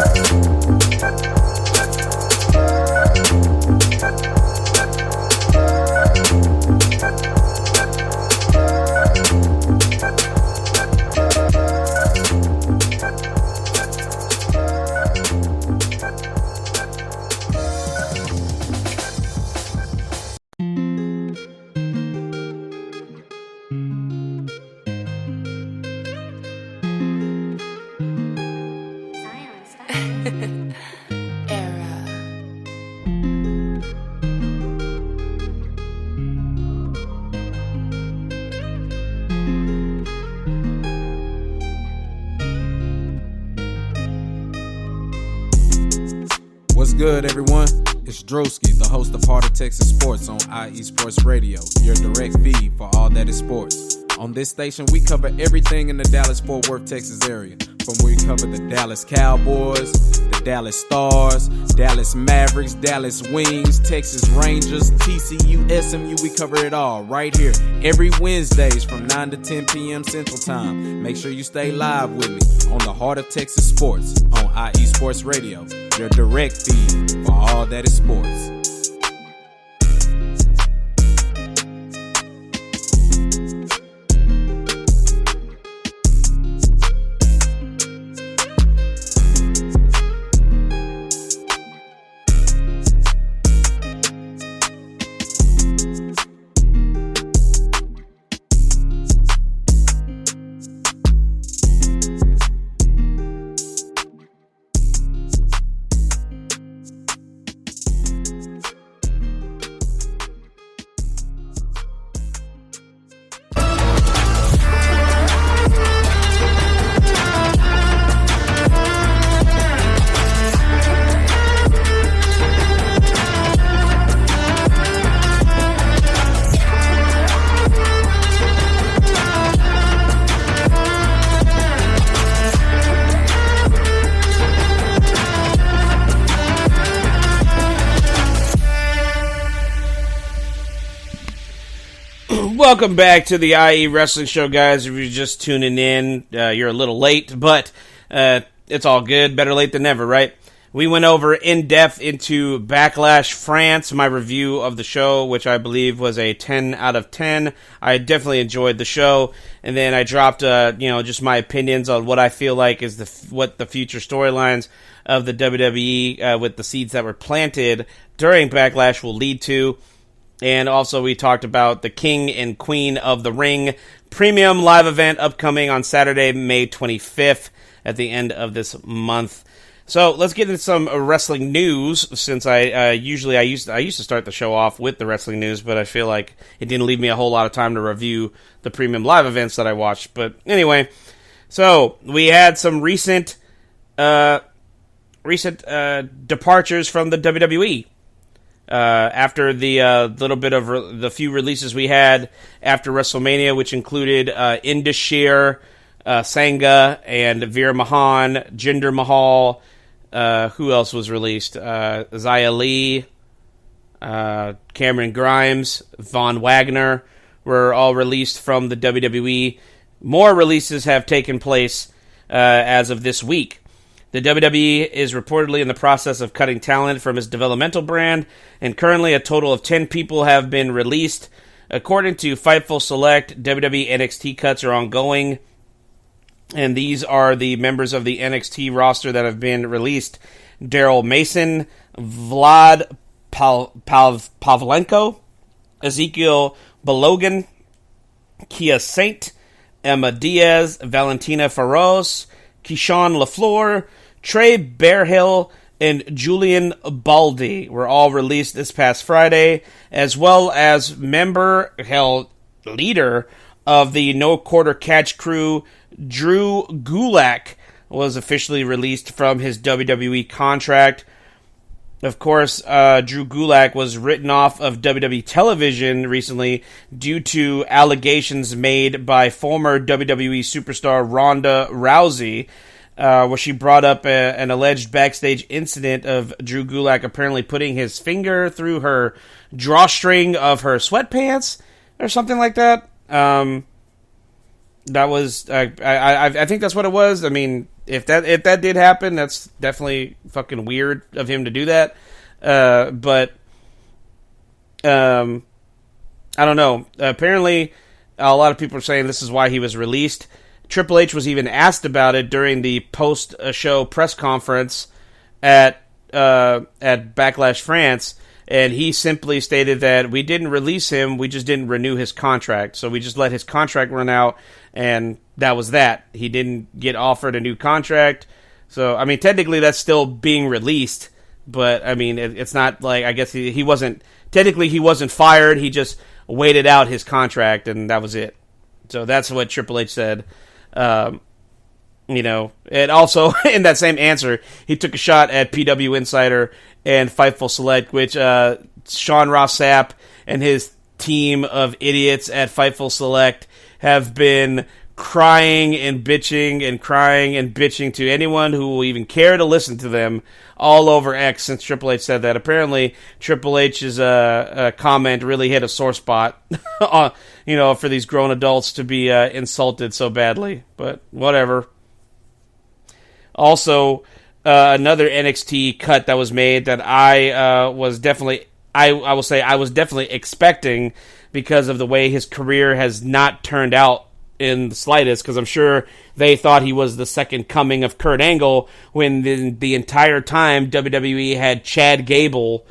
What's good, everyone? It's Drewski, the host of Heart of Texas Sports on IE Sports Radio, your direct feed for all that is sports. On this station, we cover everything in the Dallas-Fort Worth, Texas area. From where we cover the Dallas Cowboys, the Dallas Stars, Dallas Mavericks, Dallas Wings, Texas Rangers, TCU, SMU, we cover it all right here every Wednesdays from 9 to 10 p.m. Central Time. Make sure you stay live with me on the Heart of Texas Sports on IE Sports Radio, your direct feed for all that is sports. Welcome back to the IE Wrestling Show, guys. If you're just tuning in, you're a little late, but it's all good. Better late than never, right? We went over in depth into Backlash France, my review of the show, which I believe was a 10 out of 10. I definitely enjoyed the show, and then I dropped, just my opinions on what I feel like is what the future storylines of the WWE with the seeds that were planted during Backlash will lead to. And also we talked about the King and Queen of the Ring premium live event upcoming on Saturday, May 25th at the end of this month. So let's get into some wrestling news, since I used to start the show off with the wrestling news, but I feel like it didn't leave me a whole lot of time to review the premium live events that I watched. But anyway, so we had some recent departures from the WWE. After the little bit of the few releases we had after WrestleMania, which included Indus Sangha and Veer Mahan, Jinder Mahal. Who else was released? Xia Li, Cameron Grimes, Von Wagner were all released from the WWE. More releases have taken place as of this week. The WWE is reportedly in the process of cutting talent from its developmental brand, and currently a total of 10 people have been released. According to Fightful Select, WWE NXT cuts are ongoing, and these are the members of the NXT roster that have been released: Daryl Mason, Vlad Pavlenko, Ezekiel Balogan, Kia Saint, Emma Diaz, Valentina Feroz, Keyshawn LaFleur, Trey Bearhill, and Julian Baldi were all released this past Friday, as well as leader of the No Quarter Catch crew, Drew Gulak, was officially released from his WWE contract. Of course, Drew Gulak was written off of WWE television recently due to allegations made by former WWE superstar Ronda Rousey, where she brought up an alleged backstage incident of Drew Gulak apparently putting his finger through her drawstring of her sweatpants or something like that. That was, I think that's what it was. I mean, if that did happen, that's definitely fucking weird of him to do that. But I don't know. Apparently, a lot of people are saying this is why he was released. Triple H was even asked about it during the post-show press conference at Backlash France, and he simply stated that we didn't release him, we just didn't renew his contract. So we just let his contract run out, and that was that. He didn't get offered a new contract. So, I mean, technically that's still being released, but, I mean, it's not like, I guess he wasn't, technically he wasn't fired, he just waited out his contract, and that was it. So that's what Triple H said. And also, in that same answer, he took a shot at PW Insider and Fightful Select, which Sean Ross Sapp and his team of idiots at Fightful Select have been crying and bitching to anyone who will even care to listen to them all over X since Triple H said that. Apparently, Triple H's comment really hit a sore spot, for these grown adults to be insulted so badly. But whatever. Also, another NXT cut that was made that I was definitely expecting, because of the way his career has not turned out in the slightest, because I'm sure they thought he was the second coming of Kurt Angle when the entire time WWE had Chad Gable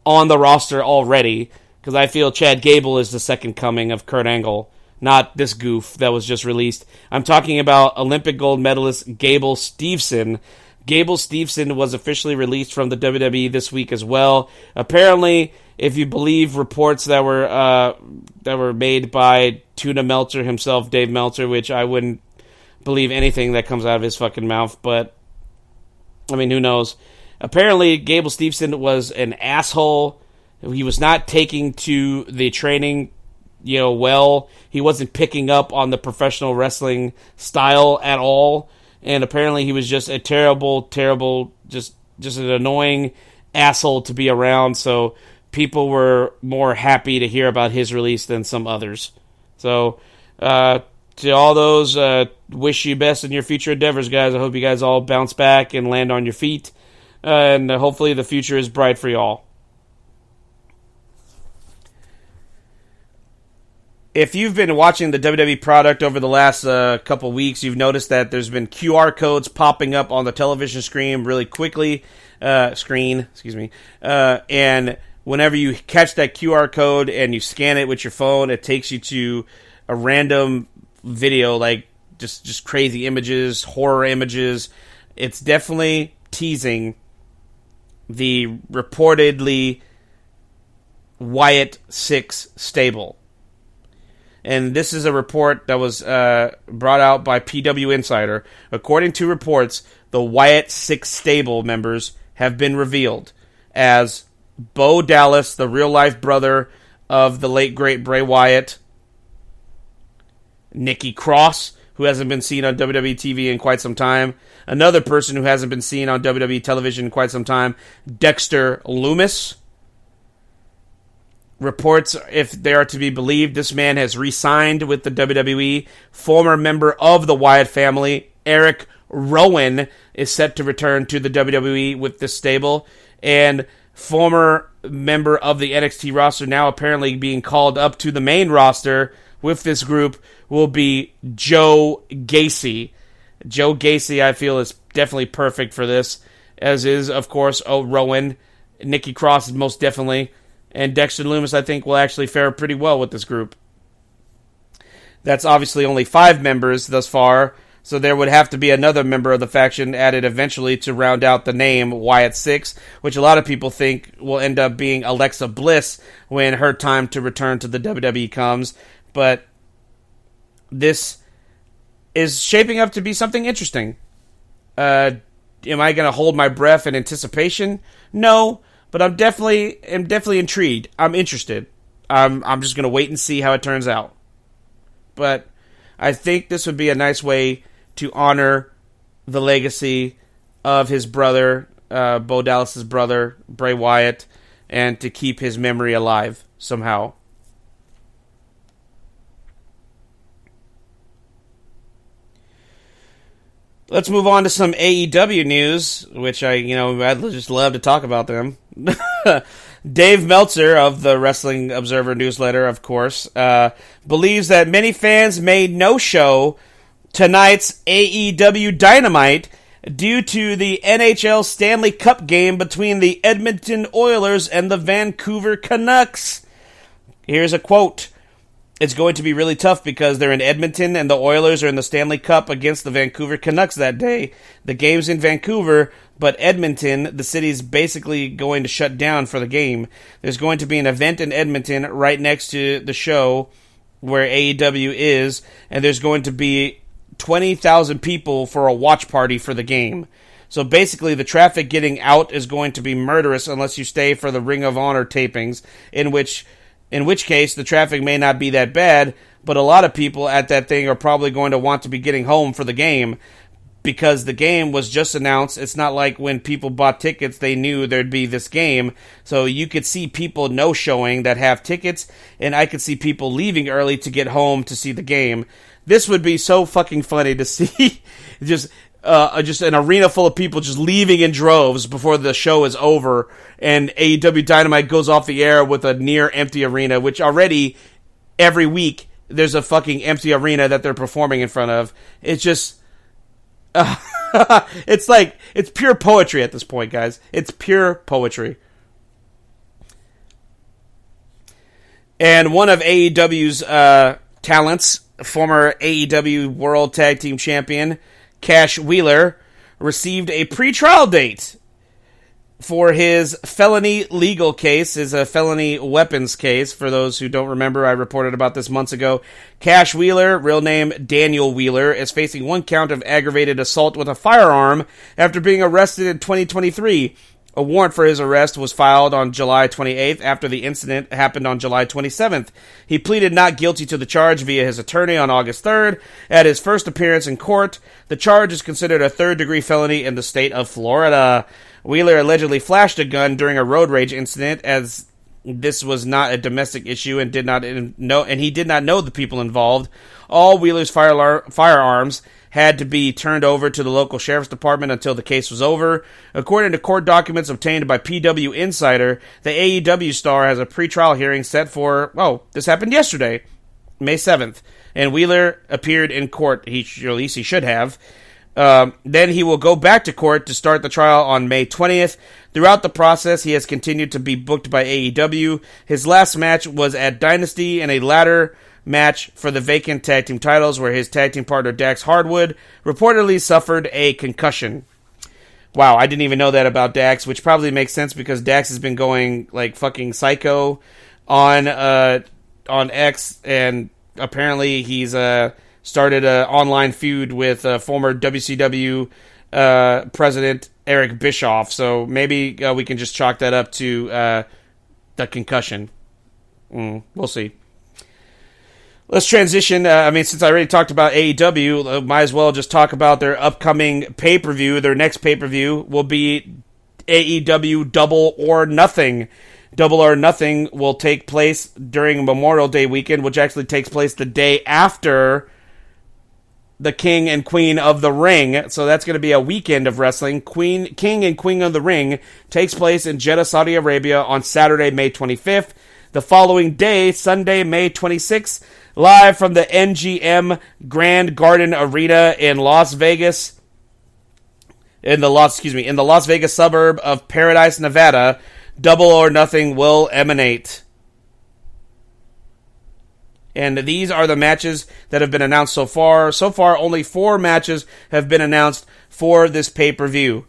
on the roster already, because I feel Chad Gable is the second coming of Kurt Angle, not this goof that was just released. I'm talking about Olympic gold medalist Gable Steveson. Gable Steveson was officially released from the WWE this week as well. Apparently, if you believe reports that were made by Tuna Meltzer himself, Dave Meltzer, which I wouldn't believe anything that comes out of his fucking mouth, but I mean, who knows? Apparently, Gable Steveson was an asshole. He was not taking to the training, well. He wasn't picking up on the professional wrestling style at all. And apparently he was just a terrible, just an annoying asshole to be around. So people were more happy to hear about his release than some others. So, to all those, wish you best in your future endeavors, guys. I hope you guys all bounce back and land on your feet. And hopefully the future is bright for y'all. If you've been watching the WWE product over the last couple weeks, you've noticed that there's been QR codes popping up on the television screen really quickly. And whenever you catch that QR code and you scan it with your phone, it takes you to a random video, like just crazy images, horror images. It's definitely teasing the reportedly Wyatt 6 stable. And this is a report that was brought out by PW Insider. According to reports, the Wyatt 6 stable members have been revealed as Bo Dallas, the real-life brother of the late, great Bray Wyatt, Nikki Cross, who hasn't been seen on WWE TV in quite some time, another person who hasn't been seen on WWE television in quite some time, Dexter Lumis. Reports, if they are to be believed, this man has re-signed with the WWE. Former member of the Wyatt family, Eric Rowan, is set to return to the WWE with this stable. And former member of the NXT roster, now apparently being called up to the main roster with this group, will be Joe Gacy. Joe Gacy, I feel, is definitely perfect for this, as is, of course, Rowan. Nikki Cross is most definitely. And Dexter Lumis, I think, will actually fare pretty well with this group. That's obviously only 5 members thus far, so there would have to be another member of the faction added eventually to round out the name Wyatt 6, which a lot of people think will end up being Alexa Bliss when her time to return to the WWE comes. But this is shaping up to be something interesting. Am I going to hold my breath in anticipation? No, but I'm definitely intrigued. I'm interested. I'm just going to wait and see how it turns out. But I think this would be a nice way to honor the legacy of his brother, Bo Dallas's brother, Bray Wyatt, and to keep his memory alive somehow. Let's move on to some AEW news, which I'd just love to talk about them. Dave Meltzer of the Wrestling Observer newsletter, of course, believes that many fans may no-show tonight's AEW Dynamite due to the NHL Stanley Cup game between the Edmonton Oilers and the Vancouver Canucks. Here's a quote. It's going to be really tough because they're in Edmonton and the Oilers are in the Stanley Cup against the Vancouver Canucks that day. The game's in Vancouver, but Edmonton, the city's basically going to shut down for the game. There's going to be an event in Edmonton right next to the show where AEW is, and there's going to be 20,000 people for a watch party for the game. So basically, the traffic getting out is going to be murderous unless you stay for the Ring of Honor tapings, in which case the traffic may not be that bad, but a lot of people at that thing are probably going to want to be getting home for the game because the game was just announced. It's not like when people bought tickets, they knew there'd be this game. So you could see people no-showing that have tickets, and I could see people leaving early to get home to see the game. This would be so fucking funny to see just an arena full of people just leaving in droves before the show is over, and AEW Dynamite goes off the air with a near-empty arena, which already, every week, there's a fucking empty arena that they're performing in front of. It's just... it's pure poetry at this point, guys. It's pure poetry. And one of AEW's talents, former AEW World Tag Team Champion, Cash Wheeler, received a pre-trial date for his felony legal case, his felony weapons case. For those who don't remember, I reported about this months ago. Cash Wheeler, real name Daniel Wheeler, is facing 1 count of aggravated assault with a firearm after being arrested in 2023. A warrant for his arrest was filed on July 28th after the incident happened on July 27th. He pleaded not guilty to the charge via his attorney on August 3rd. At his first appearance in court, the charge is considered a third-degree felony in the state of Florida. Wheeler allegedly flashed a gun during a road rage incident as this was not a domestic issue and he did not know the people involved. All Wheeler's firearms had to be turned over to the local sheriff's department until the case was over. According to court documents obtained by PW Insider, the AEW star has a pretrial hearing set for, this happened yesterday, May 7th, and Wheeler appeared in court. At least he should have. Then he will go back to court to start the trial on May 20th. Throughout the process, he has continued to be booked by AEW. His last match was at Dynasty in a ladder match for the vacant tag team titles, where his tag team partner Dax Hardwood reportedly suffered a concussion. Wow, I didn't even know that about Dax, which probably makes sense because Dax has been going like fucking psycho on X, and apparently he's started an online feud with former WCW president Eric Bischoff. So maybe we can just chalk that up to the concussion. We'll see. Let's transition. Since I already talked about AEW, might as well just talk about their upcoming pay-per-view. Their next pay-per-view will be AEW Double or Nothing. Double or Nothing will take place during Memorial Day weekend, which actually takes place the day after the King and Queen of the Ring. So that's going to be a weekend of wrestling. King and Queen of the Ring takes place in Jeddah, Saudi Arabia on Saturday, May 25th. The following day, Sunday, May 26th, live from the MGM Grand Garden Arena in Las Vegas, in the Las Vegas suburb of Paradise, Nevada, Double or Nothing will emanate. And these are the matches that have been announced so far. So far, only 4 matches have been announced for this pay-per-view.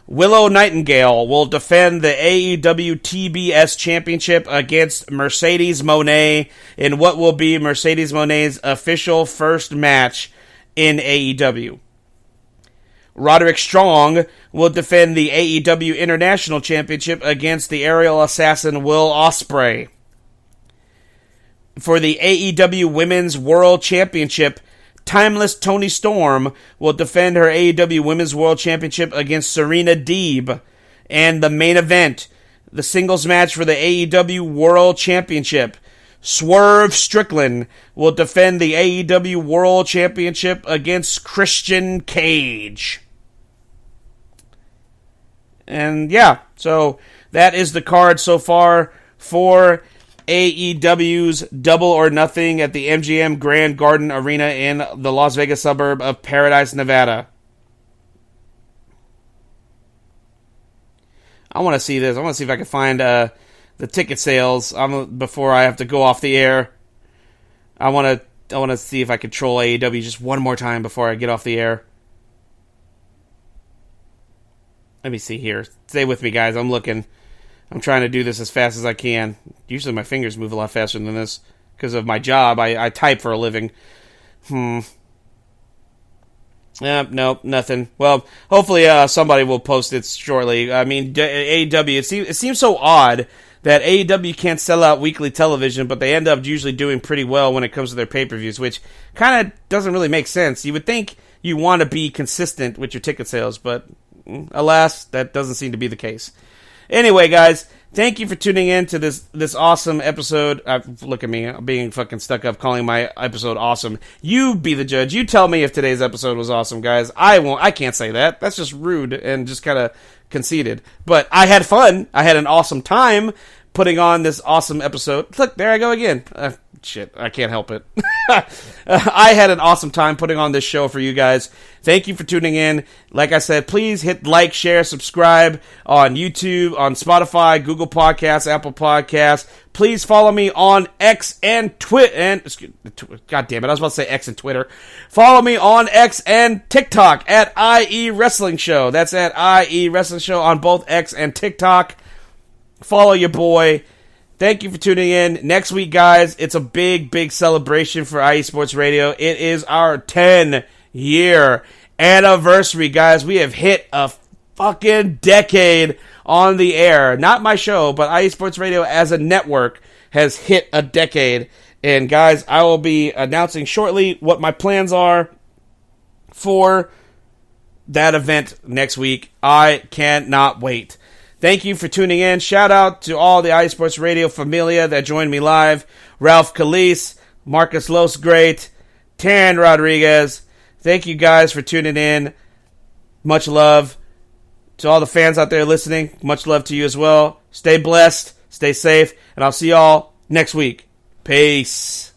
Willow Nightingale will defend the AEW TBS Championship against Mercedes Moné in what will be Mercedes Moné's official first match in AEW. Roderick Strong will defend the AEW International Championship against the aerial assassin Will Ospreay. For the AEW Women's World Championship, Timeless Toni Storm will defend her AEW Women's World Championship against Serena Deeb. And the main event, the singles match for the AEW World Championship, Swerve Strickland will defend the AEW World Championship against Christian Cage. And yeah, so that is the card so far for AEW's Double or Nothing at the MGM Grand Garden Arena in the Las Vegas suburb of Paradise, Nevada. I want to see this. I want to see if I can find the ticket sales before I have to go off the air. I want to see if I can troll AEW just one more time before I get off the air. Let me see here. Stay with me, guys. I'm looking. I'm trying to do this as fast as I can. Usually my fingers move a lot faster than this because of my job. I type for a living. Nope, nothing. Well, hopefully somebody will post it shortly. I mean, AEW, it seems so odd that AEW can't sell out weekly television, but they end up usually doing pretty well when it comes to their pay-per-views, which kind of doesn't really make sense. You would think you want to be consistent with your ticket sales, but alas, that doesn't seem to be the case. Anyway, guys, thank you for tuning in to this awesome episode. Look at me, I'm being fucking stuck up calling my episode awesome. You be the judge. You tell me if today's episode was awesome, guys. I can't say that. That's just rude and just kind of conceited. But I had fun. I had an awesome time putting on this awesome episode. Look, there I go again. Shit, I can't help it. I had an awesome time putting on this show for you guys. Thank you for tuning in. Like I said, please hit like, share, subscribe on YouTube, on Spotify, Google Podcasts, Apple Podcasts. Please follow me on X and Twitter. God damn it, I was about to say X and Twitter. Follow me on X and TikTok at IE Wrestling Show. That's at IE Wrestling Show on both X and TikTok. Follow your boy. Thank you for tuning in. Next week, guys, it's a big, big celebration for IE Sports Radio. It is our 10-year anniversary, guys. We have hit a fucking decade on the air. Not my show, but IE Sports Radio as a network has hit a decade. And, guys, I will be announcing shortly what my plans are for that event next week. I cannot wait. Thank you for tuning in. Shout out to all the iSports Radio Familia that joined me live. Ralph Calise, Marcus Losgreat, Taryn Rodriguez. Thank you guys for tuning in. Much love to all the fans out there listening. Much love to you as well. Stay blessed, stay safe, and I'll see y'all next week. Peace.